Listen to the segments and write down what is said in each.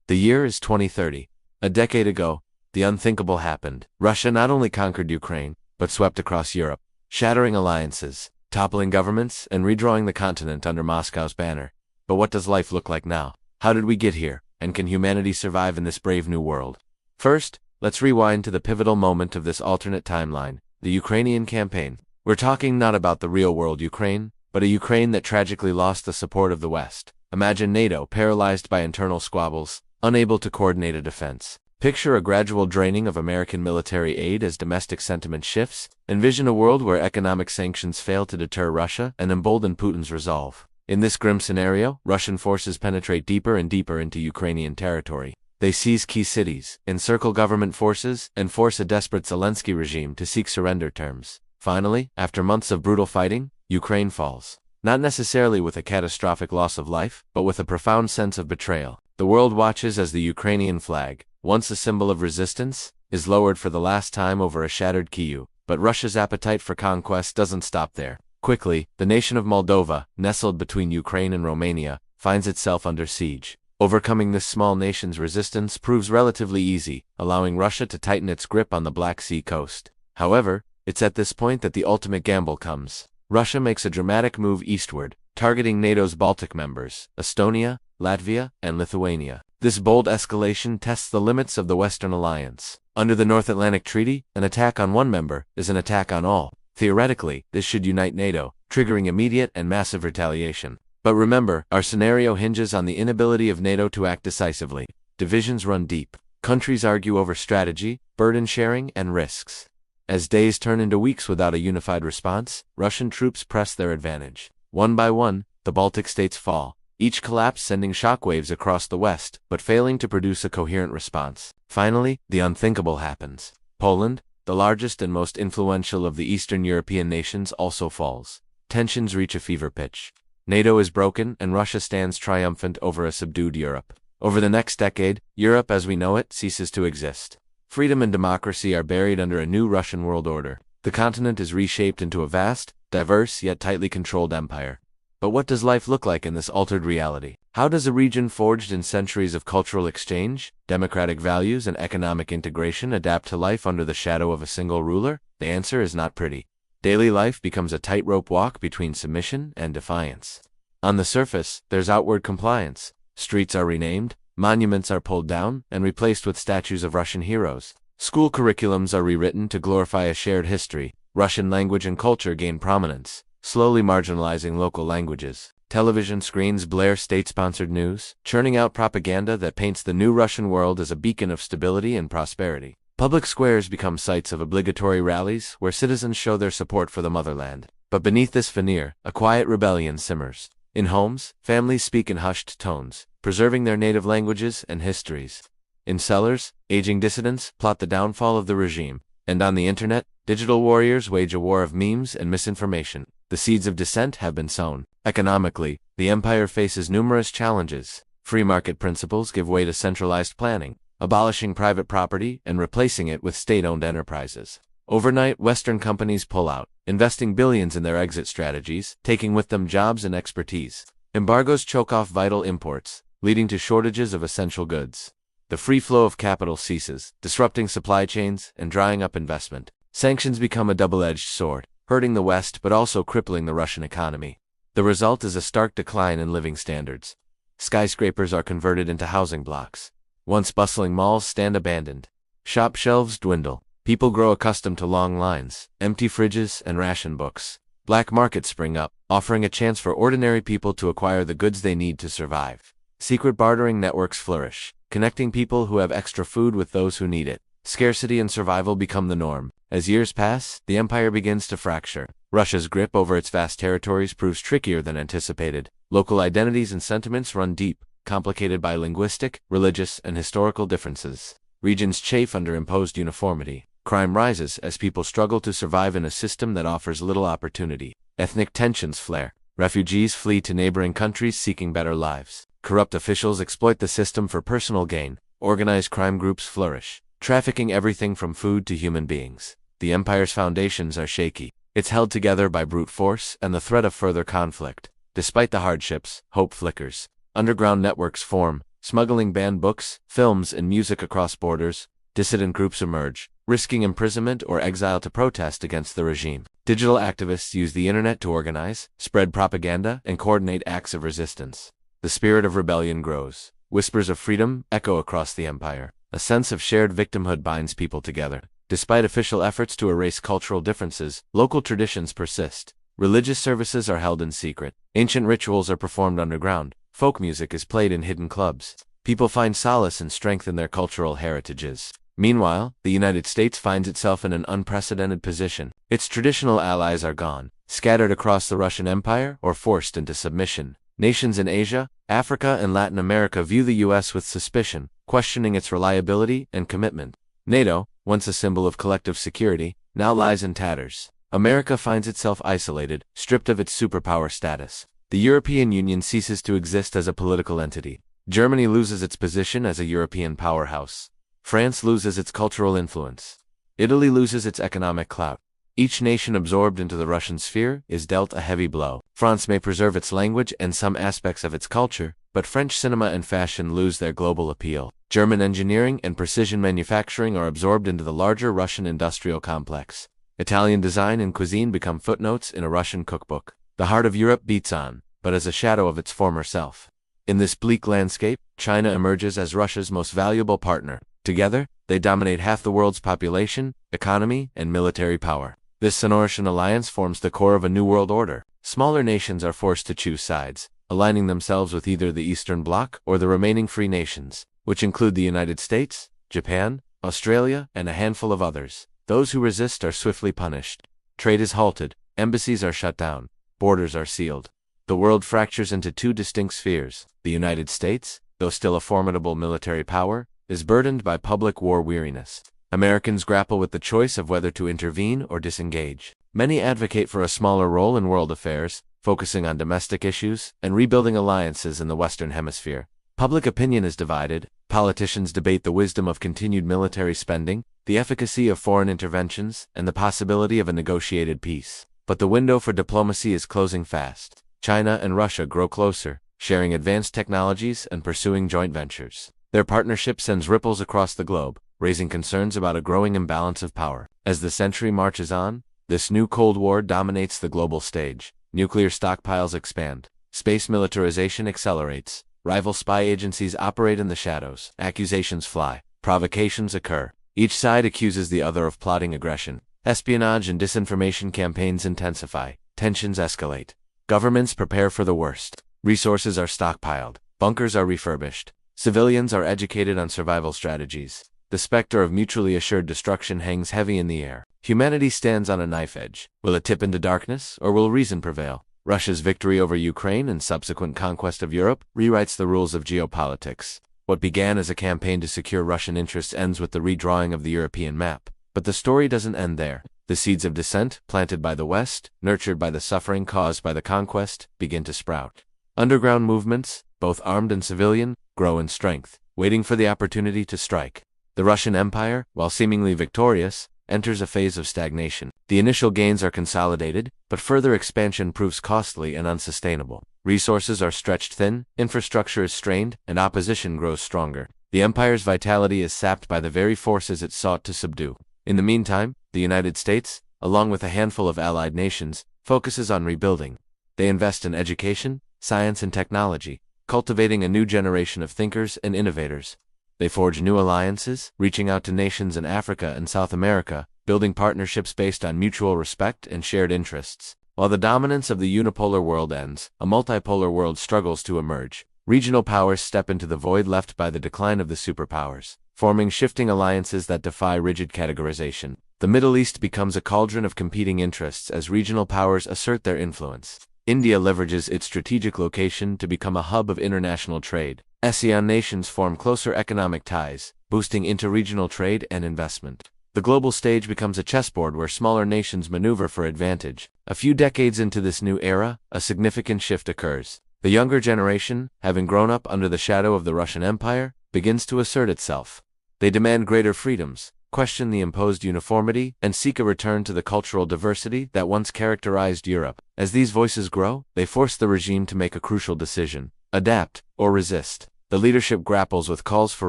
The year is 2030. A decade ago, the unthinkable happened. Russia not only conquered Ukraine, but swept across Europe, shattering alliances, toppling governments, and redrawing the continent under Moscow's banner. But what does life look like now? How did we get here, and can humanity survive in this brave new world? First, let's rewind to the pivotal moment of this alternate timeline, the Ukrainian campaign. We're talking not about the real-world Ukraine, but a Ukraine that tragically lost the support of the West. Imagine NATO paralyzed by internal squabbles, unable to coordinate a defense. Picture a gradual draining of American military aid as domestic sentiment shifts. Envision a world where economic sanctions fail to deter Russia and embolden Putin's resolve. In this grim scenario, Russian forces penetrate deeper and deeper into Ukrainian territory. They seize key cities, encircle government forces, and force a desperate Zelensky regime to seek surrender terms. Finally, after months of brutal fighting, Ukraine falls. Not necessarily with a catastrophic loss of life, but with a profound sense of betrayal. The world watches as the Ukrainian flag, once a symbol of resistance, is lowered for the last time over a shattered Kyiv. But Russia's appetite for conquest doesn't stop there. Quickly, the nation of Moldova, nestled between Ukraine and Romania, finds itself under siege. Overcoming this small nation's resistance proves relatively easy, allowing Russia to tighten its grip on the Black Sea coast. However, it's at this point that the ultimate gamble comes. Russia makes a dramatic move eastward, targeting NATO's Baltic members, Estonia, Latvia, and Lithuania. This bold escalation tests the limits of the Western alliance. Under the North Atlantic Treaty, an attack on one member is an attack on all. Theoretically, this should unite NATO, triggering immediate and massive retaliation. But remember, our scenario hinges on the inability of NATO to act decisively. Divisions run deep. Countries argue over strategy, burden sharing, and risks. As days turn into weeks without a unified response, Russian troops press their advantage. One by one, the Baltic states fall. Each collapse sending shockwaves across the West, but failing to produce a coherent response. Finally, the unthinkable happens. Poland, the largest and most influential of the Eastern European nations, also falls. Tensions reach a fever pitch. NATO is broken, and Russia stands triumphant over a subdued Europe. Over the next decade, Europe as we know it ceases to exist. Freedom and democracy are buried under a new Russian world order. The continent is reshaped into a vast, diverse yet tightly controlled empire. But what does life look like in this altered reality? How does a region forged in centuries of cultural exchange, democratic values, and economic integration adapt to life under the shadow of a single ruler? The answer is not pretty. Daily life becomes a tightrope walk between submission and defiance. On the surface, there's outward compliance. Streets are renamed, monuments are pulled down and replaced with statues of Russian heroes. School curriculums are rewritten to glorify a shared history. Russian language and culture gain prominence, slowly marginalizing local languages. Television screens blare state-sponsored news, churning out propaganda that paints the new Russian world as a beacon of stability and prosperity. Public squares become sites of obligatory rallies where citizens show their support for the motherland. But beneath this veneer, a quiet rebellion simmers. In homes, families speak in hushed tones, preserving their native languages and histories. In cellars, aging dissidents plot the downfall of the regime. And on the internet, digital warriors wage a war of memes and misinformation. The seeds of dissent have been sown. Economically, the empire faces numerous challenges. Free market principles give way to centralized planning, abolishing private property and replacing it with state-owned enterprises. Overnight, Western companies pull out, investing billions in their exit strategies, taking with them jobs and expertise. Embargoes choke off vital imports, leading to shortages of essential goods. The free flow of capital ceases, disrupting supply chains and drying up investment. Sanctions become a double-edged sword, hurting the West but also crippling the Russian economy. The result is a stark decline in living standards. Skyscrapers are converted into housing blocks. Once bustling malls stand abandoned. Shop shelves dwindle. People grow accustomed to long lines, empty fridges, and ration books. Black markets spring up, offering a chance for ordinary people to acquire the goods they need to survive. Secret bartering networks flourish, connecting people who have extra food with those who need it. Scarcity and survival become the norm. As years pass, the empire begins to fracture. Russia's grip over its vast territories proves trickier than anticipated. Local identities and sentiments run deep, complicated by linguistic, religious, and historical differences. Regions chafe under imposed uniformity. Crime rises as people struggle to survive in a system that offers little opportunity. Ethnic tensions flare. Refugees flee to neighboring countries seeking better lives. Corrupt officials exploit the system for personal gain. Organized crime groups flourish, trafficking everything from food to human beings. The empire's foundations are shaky. It's held together by brute force and the threat of further conflict. Despite the hardships, hope flickers. Underground networks form, Smuggling banned books, films, and music across borders. Dissident groups emerge, risking imprisonment or exile to protest against the regime. Digital activists use the internet to organize, spread propaganda, and coordinate acts of resistance. The spirit of rebellion grows. Whispers of freedom echo across the empire. A sense of shared victimhood binds people together. Despite official efforts to erase cultural differences, local traditions persist. Religious services are held in secret. Ancient rituals are performed underground. Folk music is played in hidden clubs. People find solace and strength in their cultural heritages. Meanwhile, the United States finds itself in an unprecedented position. Its traditional allies are gone, scattered across the Russian Empire or forced into submission. Nations in Asia, Africa, and Latin America view the U.S. with suspicion, questioning its reliability and commitment. NATO, once a symbol of collective security, now lies in tatters. America finds itself isolated, stripped of its superpower status. The European Union ceases to exist as a political entity. Germany loses its position as a European powerhouse. France loses its cultural influence. Italy loses its economic clout. Each nation absorbed into the Russian sphere is dealt a heavy blow. France may preserve its language and some aspects of its culture, but French cinema and fashion lose their global appeal. German engineering and precision manufacturing are absorbed into the larger Russian industrial complex. Italian design and cuisine become footnotes in a Russian cookbook. The heart of Europe beats on, but as a shadow of its former self. In this bleak landscape, China emerges as Russia's most valuable partner. Together, they dominate half the world's population, economy, and military power. This Sino-Russian alliance forms the core of a new world order. Smaller nations are forced to choose sides, aligning themselves with either the Eastern Bloc or the remaining free nations, which include the United States, Japan, Australia, and a handful of others. Those who resist are swiftly punished. Trade is halted, embassies are shut down, borders are sealed. The world fractures into two distinct spheres. The United States, though still a formidable military power, is burdened by public war weariness. Americans grapple with the choice of whether to intervene or disengage. Many advocate for a smaller role in world affairs, focusing on domestic issues and rebuilding alliances in the Western Hemisphere. Public opinion is divided. Politicians debate the wisdom of continued military spending, the efficacy of foreign interventions, and the possibility of a negotiated peace. But the window for diplomacy is closing fast. China and Russia grow closer, sharing advanced technologies and pursuing joint ventures. Their partnership sends ripples across the globe, raising concerns about a growing imbalance of power. As the century marches on, this new Cold War dominates the global stage. Nuclear stockpiles expand. Space militarization accelerates. Rival spy agencies operate in the shadows. Accusations fly. Provocations occur. Each side accuses the other of plotting aggression. Espionage and disinformation campaigns intensify. Tensions escalate. Governments prepare for the worst. Resources are stockpiled. Bunkers are refurbished. Civilians are educated on survival strategies. The specter of mutually assured destruction hangs heavy in the air. Humanity stands on a knife edge. Will it tip into darkness, or will reason prevail? Russia's victory over Ukraine and subsequent conquest of Europe rewrites the rules of geopolitics. What began as a campaign to secure Russian interests ends with the redrawing of the European map. But the story doesn't end there. The seeds of dissent, planted by the West, nurtured by the suffering caused by the conquest, begin to sprout. Underground movements, both armed and civilian, grow in strength, waiting for the opportunity to strike. The Russian Empire, while seemingly victorious, enters a phase of stagnation. The initial gains are consolidated, but further expansion proves costly and unsustainable. Resources are stretched thin, infrastructure is strained, and opposition grows stronger. The empire's vitality is sapped by the very forces it sought to subdue. In the meantime, the United States, along with a handful of allied nations, focuses on rebuilding. They invest in education, science, and technology, cultivating a new generation of thinkers and innovators. They forge new alliances, reaching out to nations in Africa and South America, building partnerships based on mutual respect and shared interests. While the dominance of the unipolar world ends, a multipolar world struggles to emerge. Regional powers step into the void left by the decline of the superpowers, forming shifting alliances that defy rigid categorization. The Middle East becomes a cauldron of competing interests as regional powers assert their influence. India leverages its strategic location to become a hub of international trade. ASEAN nations form closer economic ties, boosting interregional trade and investment. The global stage becomes a chessboard where smaller nations maneuver for advantage. A few decades into this new era, a significant shift occurs. The younger generation, having grown up under the shadow of the Russian Empire, begins to assert itself. They demand greater freedoms, question the imposed uniformity, and seek a return to the cultural diversity that once characterized Europe. As these voices grow, they force the regime to make a crucial decision: adapt or resist. The leadership grapples with calls for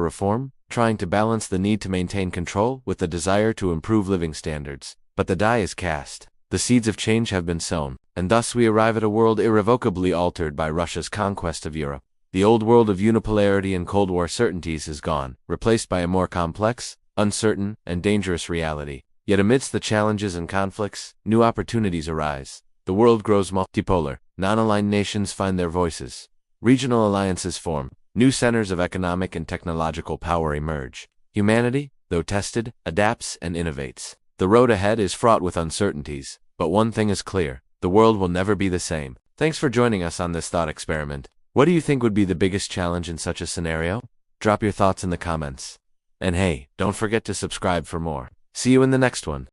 reform, trying to balance the need to maintain control with the desire to improve living standards. But the die is cast. The seeds of change have been sown, and thus we arrive at a world irrevocably altered by Russia's conquest of Europe. The old world of unipolarity and Cold War certainties is gone, replaced by a more complex, uncertain, and dangerous reality. Yet amidst the challenges and conflicts, new opportunities arise. The world grows multipolar, non-aligned nations find their voices. Regional alliances form, new centers of economic and technological power emerge. Humanity, though tested, adapts and innovates. The road ahead is fraught with uncertainties, but one thing is clear: the world will never be the same. Thanks for joining us on this thought experiment. What do you think would be the biggest challenge in such a scenario? Drop your thoughts in the comments. And hey, don't forget to subscribe for more. See you in the next one.